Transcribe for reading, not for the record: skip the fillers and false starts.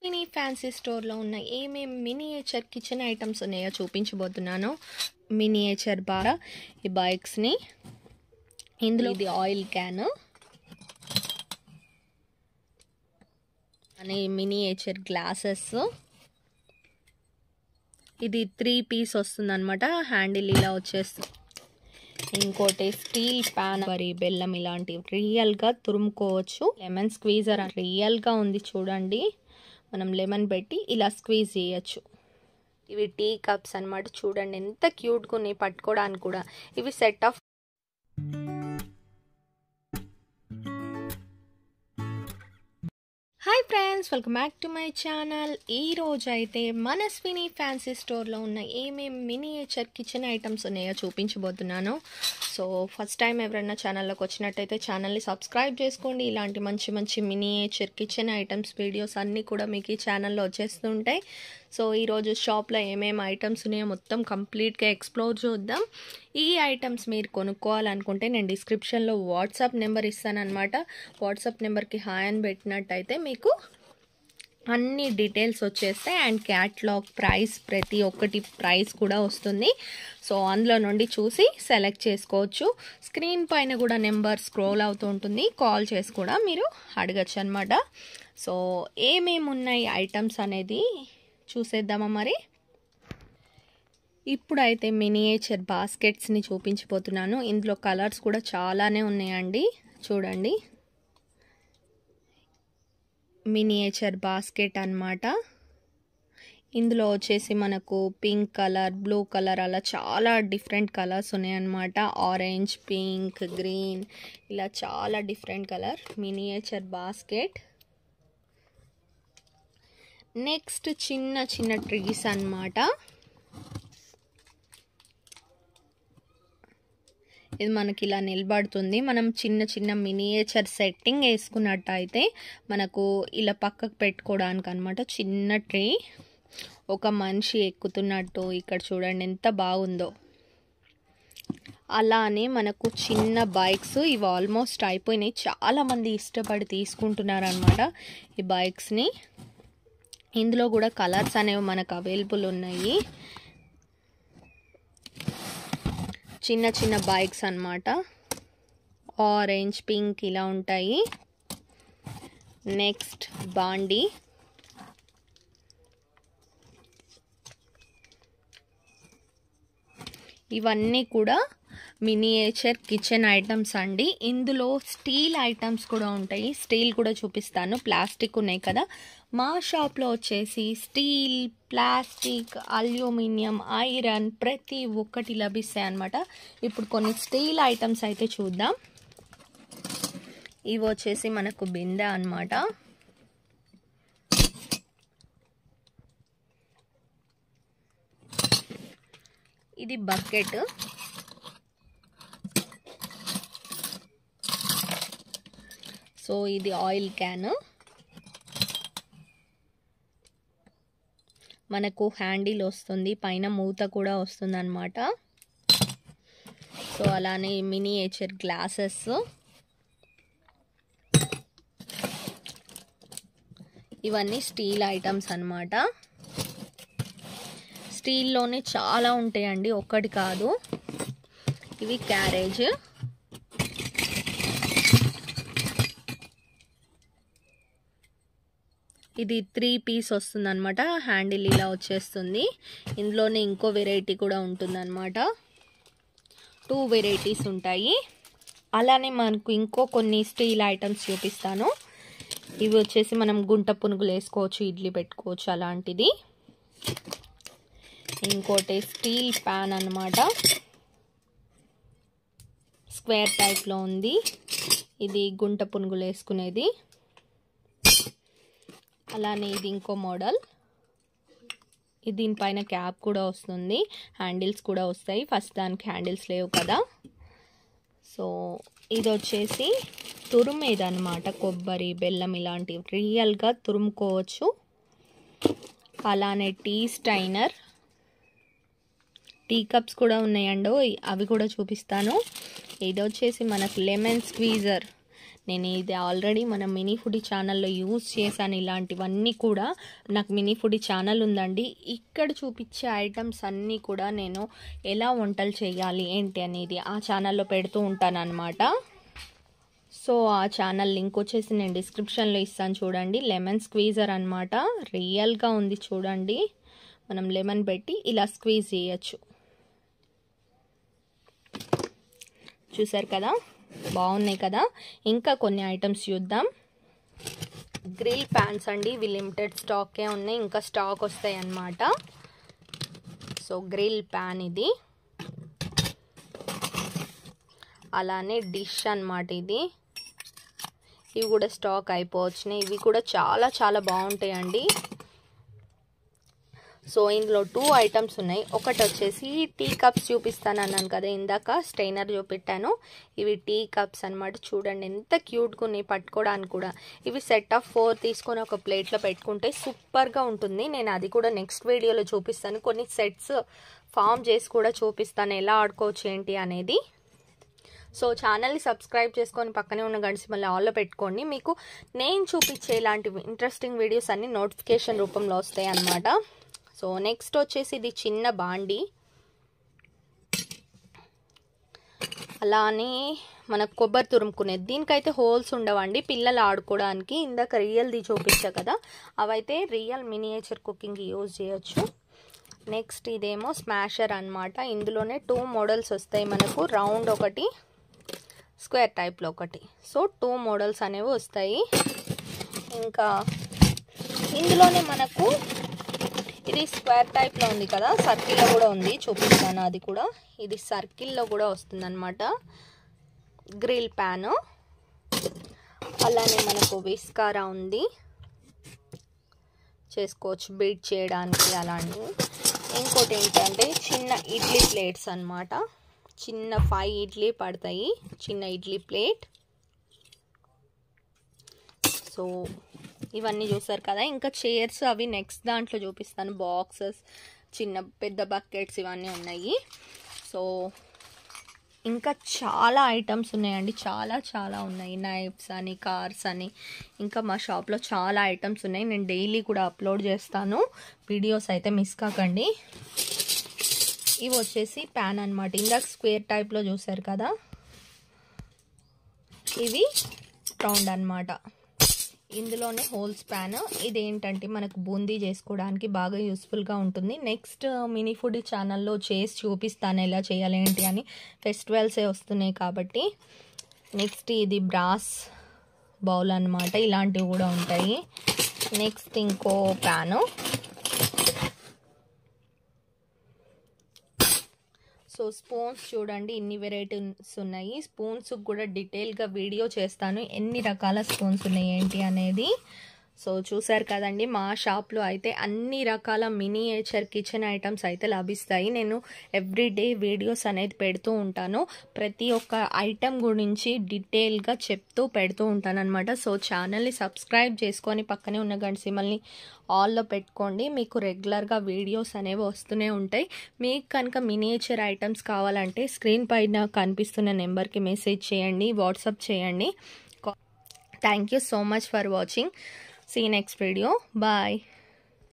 Mini fancy స్టోర్లో ఉన్న ఏమేమి మినియేచర్ కిచెన్ ఐటమ్స్ ఉన్నాయో చూపించబోతున్నాను. మినియేచర్ బాగా ఈ బైక్స్ని, ఇందులో ఇది ఆయిల్ క్యాన్ అని మినియేచర్ గ్లాసెస్, ఇది 3 పీస్ వస్తుంది అనమాట. హ్యాండిల్ ఇలా వచ్చేస్తుంది. ఇంకోటి స్టీల్ ప్యాన్, వరి బెల్లం ఇలాంటివి రియల్గా తురుముకోవచ్చు. లెమన్ స్క్వీజర్ రియల్గా ఉంది చూడండి. మనం లెమన్ పెట్టి ఇలా స్క్వీజ్ చేయొచ్చు. ఇవి టీ కప్స్ అన్నమాట. చూడండి ఎంత క్యూట్గా ఉన్నాయి, పట్టుకోవడానికి కూడా. ఇవి set of. Hi friends, welcome back to my channel. ఈరోజు అయితే మనస్విని ఫ్యాన్సీ స్టోర్లో ఉన్న ఏమేమి మినియేచర్ కిచెన్ ఐటమ్స్ ఉన్నాయో చూపించబోతున్నాను. సో ఫస్ట్ టైం ఎవరైనా ఛానల్లోకి వచ్చినట్టయితే ఛానల్ని సబ్స్క్రైబ్ చేసుకోండి. ఇలాంటి మంచి మంచి మినియేచర్ కిచెన్ ఐటమ్స్ వీడియోస్ అన్నీ కూడా మీకు ఈ ఛానల్లో వచ్చేస్తుంటాయి. సో ఈరోజు షాప్లో ఏమేమి ఐటమ్స్ ఉన్నాయో మొత్తం కంప్లీట్గా ఎక్స్ప్లోర్ చూద్దాం. ఈ ఐటమ్స్ మీరు కొనుక్కోవాలనుకుంటే నేను డిస్క్రిప్షన్లో వాట్సాప్ నెంబర్ ఇస్తానన్నమాట. వాట్సాప్ నెంబర్కి హాయ్ అని పెట్టినట్టయితే మీకు అన్ని డీటెయిల్స్ వచ్చేస్తాయి. అండ్ క్యాట్లాగ్ ప్రైస్, ప్రతి ఒక్కటి ప్రైస్ కూడా వస్తుంది. సో అందులో నుండి చూసి సెలెక్ట్ చేసుకోవచ్చు. స్క్రీన్ పైన కూడా నెంబర్ స్క్రోల్ అవుతూ ఉంటుంది, కాల్ చేసి కూడా మీరు అడగచ్చు అనమాట. సో ఏమేమి ఉన్నాయి ఐటమ్స్ అనేది చూసేద్దామా మరి. ఇప్పుడైతే మినియేచర్ బాస్కెట్స్ని చూపించబోతున్నాను. ఇందులో కలర్స్ కూడా చాలానే ఉన్నాయండి. చూడండి, మినియేచర్ బాస్కెట్ అన్నమాట. ఇందులో వచ్చేసి మనకు పింక్ కలర్, బ్లూ కలర్, అలా చాలా డిఫరెంట్ కలర్స్ ఉన్నాయన్నమాట. ఆరెంజ్, పింక్, గ్రీన్, ఇలా చాలా different colour miniature basket. Next చిన్న చిన్న ట్రీస్ అన్నమాట. ఇది మనకి ఇలా నిలబడుతుంది. మనం చిన్న చిన్న మినియేచర్ సెట్టింగ్ వేసుకున్నట్టయితే మనకు ఇలా పక్కకు పెట్టుకోవడానికి అనమాట. చిన్న ట్రీ, ఒక మనిషి ఎక్కుతున్నట్టు ఇక్కడ చూడండి ఎంత బాగుందో. అలానే మనకు చిన్న బైక్స్, ఇవి ఆల్మోస్ట్ అయిపోయినాయి. చాలామంది ఇష్టపడి తీసుకుంటున్నారు అనమాట ఈ బైక్స్ని. ఇందులో కూడా కలర్స్ అనేవి మనకు అవైలబుల్ ఉన్నాయి. చిన్న చిన్న బైక్స్ అన్నమాట. ఆరెంజ్, పింక్ ఇలా ఉంటాయి. నెక్స్ట్ బాండీ, ఇవన్నీ కూడా మినియేచర్ కిచెన్ ఐటమ్స్ అండి. ఇందులో స్టీల్ ఐటమ్స్ కూడా ఉంటాయి. స్టీల్ కూడా చూపిస్తాను. ప్లాస్టిక్ ఉన్నాయి కదా, మా షాప్లో వచ్చేసి స్టీల్, ప్లాస్టిక్, అల్యూమినియం, ఐరన్ ప్రతి ఒక్కటి లభిస్తాయి అన్నమాట. ఇప్పుడు కొన్ని స్టీల్ ఐటమ్స్ అయితే చూద్దాం. ఇవి వచ్చేసి మనకు బిందె అన్నమాట. ఇది బకెట్. సో ఇది ఆయిల్ క్యాన్. మనకు హ్యాండిల్ వస్తుంది, పైన మూత కూడా వస్తుంది అన్నమాట. సో అలానే మినియేచర్ గ్లాసెస్, ఇవన్నీ స్టీల్ ఐటమ్స్ అన్నమాట. స్టీల్లోనే చాలా ఉంటాయండి, ఒక్కటి కాదు. ఇవి క్యారేజ్. ఇది 3 పీస్ వస్తుంది అనమాట. హ్యాండిల్ ఇలా వచ్చేస్తుంది. ఇందులోనే ఇంకో వెరైటీ కూడా ఉంటుంది అనమాట. 2 వెరైటీస్ ఉంటాయి. అలానే మనకు ఇంకో కొన్ని స్టీల్ ఐటమ్స్ చూపిస్తాను. ఇవి వచ్చేసి మనం గుంట పునుగులు వేసుకోవచ్చు, ఇడ్లీ పెట్టుకోవచ్చు, అలాంటిది. ఇంకోటి స్టీల్ ప్యాన్ అన్నమాట. స్క్వేర్ టైప్లో ఉంది. ఇది గుంట పునుగులు వేసుకునేది. అలానే ఇది ఇంకో మోడల్. దీనిపైన క్యాప్ కూడా వస్తుంది, హ్యాండిల్స్ కూడా వస్తాయి. ఫస్ట్ దానికి హ్యాండిల్స్ లేవు కదా. సో ఇది వచ్చేసి తురుమేది అనమాట. కొబ్బరి, బెల్లం ఇలాంటివి రియల్గా తురుముకోవచ్చు. అలానే టీ స్టైనర్, టీ కప్స్ కూడా ఉన్నాయండి, అవి కూడా చూపిస్తాను. ఇది వచ్చేసి మనకు లెమన్ స్క్వీజర్. నేను ఇది ఆల్రెడీ మన మినీ ఫుడీ ఛానల్లో యూజ్ చేశాను. ఇలాంటివన్నీ కూడా నాకు మినీ ఫుడీ ఛానల్ ఉందండి. ఇక్కడ చూపించే ఐటమ్స్ అన్నీ కూడా నేను ఎలా వంటలు చేయాలి ఏంటి అనేది ఆ ఛానల్లో పెడుతూ ఉంటాను అన్నమాట. సో ఆ ఛానల్ లింక్ వచ్చేసి నేను డిస్క్రిప్షన్లో ఇస్తాను చూడండి. లెమన్ స్క్వీజర్ అన్నమాట. రియల్గా ఉంది చూడండి. మనం లెమన్ పెట్టి ఇలా స్క్వీజ్ చేయొచ్చు. చూసారు కదా, బాగున్నాయి కదా. ఇంకా కొన్ని ఐటమ్స్ చూద్దాం. గ్రిల్ ప్యాన్స్ అండి. ఇవి లిమిటెడ్ స్టాకే ఉన్నాయి, ఇంకా స్టాక్ వస్తాయి అన్నమాట. సో గ్రిల్ ప్యాన్ ఇది. అలానే డిష్ అన్నమాట ఇది. ఇవి కూడా స్టాక్ అయిపోవచ్చినాయి. ఇవి కూడా చాలా చాలా బాగుంటాయండి. సో ఇందులో 2 ఐటమ్స్ ఉన్నాయి. ఒకటి వచ్చేసి టీ కప్స్ చూపిస్తాను అన్నాను కదా ఇందాక, స్టెయినర్ చూపెట్టాను. ఇవి టీ కప్స్ అన్నమాట. చూడండి ఎంత క్యూట్గా ఉన్నాయి, పట్టుకోవడానికి కూడా. ఇవి సెట్ ఆఫ్ 4 తీసుకొని ఒక ప్లేట్లో పెట్టుకుంటే సూపర్గా ఉంటుంది. నేను అది కూడా నెక్స్ట్ వీడియోలో చూపిస్తాను. కొన్ని సెట్స్ ఫామ్ చేసి కూడా చూపిస్తాను ఎలా ఆడుకోవచ్చు ఏంటి అనేది. సో ఛానల్ని సబ్స్క్రైబ్ చేసుకొని పక్కనే ఉన్న గంట సింబల్ని ఆల్లో పెట్టుకోండి. మీకు నేను చూపించే ఇలాంటి ఇంట్రెస్టింగ్ వీడియోస్ అన్ని నోటిఫికేషన్ రూపంలో వస్తాయి అన్నమాట. సో నెక్స్ట్ వచ్చేసి ఇది చిన్న బాండి. అలానే మనకు కొబ్బరి తురుముకునేది. దీనికైతే హోల్స్ ఉండవండి, పిల్లలు ఆడుకోవడానికి. ఇందాక రియల్ది చూపించా కదా, అవైతే రియల్ మినియేచర్ కుకింగ్ యూజ్ చేయొచ్చు. నెక్స్ట్ ఇదేమో స్మాషర్ అన్నమాట. ఇందులోనే 2 మోడల్స్ వస్తాయి మనకు, రౌండ్ ఒకటి, స్క్వేర్ టైప్లో ఒకటి. సో 2 మోడల్స్ అనేవి వస్తాయి. ఇంకా ఇందులోనే మనకు ఇది స్క్వేర్ టైప్లో ఉంది కదా, సర్కిల్లో కూడా ఉంది, చూపిస్తాను అది కూడా. ఇది సర్కిల్లో కూడా వస్తుంది అన్నమాట గ్రిల్ ప్యాన్. అలానే మనకు విస్కారా ఉంది, చేసుకోవచ్చు బీట్ చేయడానికి అలాంటివి. ఇంకోటి ఏంటంటే చిన్న ఇడ్లీ ప్లేట్స్ అన్నమాట. చిన్న 5 ఇడ్లీ పడతాయి, చిన్న ఇడ్లీ ప్లేట్. సో ఇవన్నీ చూసారు కదా. ఇంకా చైర్స్ అవి నెక్స్ట్ దాంట్లో చూపిస్తాను. బాక్సెస్, చిన్న పెద్ద బకెట్స్ ఇవన్నీ ఉన్నాయి. సో ఇంకా చాలా ఐటమ్స్ ఉన్నాయండి, చాలా చాలా ఉన్నాయి. నైఫ్స్ అని, కార్స్ అని, ఇంకా మా షాప్లో చాలా ఐటమ్స్ ఉన్నాయి. నేను డైలీ కూడా అప్లోడ్ చేస్తాను వీడియోస్, అయితే మిస్ కాకండి. ఇవి వచ్చేసి ప్యాన్ అన్నమాట. ఇందాక స్క్వేర్ టైప్లో చూసారు కదా, ఇవి రౌండ్ అన్నమాట. ఇందులోనే హోల్స్ ప్యాన్. ఇదేంటంటే మనకు బూందీ చేసుకోవడానికి బాగా యూస్ఫుల్గా ఉంటుంది. నెక్స్ట్ మినీ ఫుడీ ఛానల్లో చేసి చూపిస్తాను ఎలా చేయాలి ఏంటి అని. ఫెస్టివల్సే వస్తున్నాయి కాబట్టి. నెక్స్ట్ ఇది బ్రాస్ బౌల్ అన్నమాట. ఇలాంటివి కూడా ఉంటాయి. నెక్స్ట్ ఇంకో ప్యాను. సో స్పూన్స్ చూడండి, ఇన్ని వెరైటీస్ ఉన్నాయి. స్పూన్స్ కూడా డీటెయిల్గా వీడియో చేస్తాను, ఎన్ని రకాల స్పూన్స్ ఉన్నాయి ఏంటి అనేది. సో చూసారు కదండి, మా షాప్లో అయితే అన్ని రకాల మినియేచర్ కిచెన్ ఐటమ్స్ అయితే లభిస్తాయి. నేను ఎవ్రీడే వీడియోస్ అనేది పెడుతూ ఉంటాను. ప్రతి ఒక్క ఐటమ్ గురించి డీటెయిల్గా చెప్తూ పెడుతూ ఉంటాను అనమాట. సో ఛానల్ని సబ్స్క్రైబ్ చేసుకొని పక్కనే ఉన్న గంట సింబల్ని ఆల్లో పెట్టుకోండి. మీకు రెగ్యులర్గా వీడియోస్ అనేవి వస్తూనే ఉంటాయి. మీకు కనుక మినియేచర్ ఐటమ్స్ కావాలంటే స్క్రీన్ పైన కనిపిస్తున్న నెంబర్కి మెసేజ్ చేయండి, వాట్సాప్ చేయండి. Thank you so much for watching. See you next video. Bye.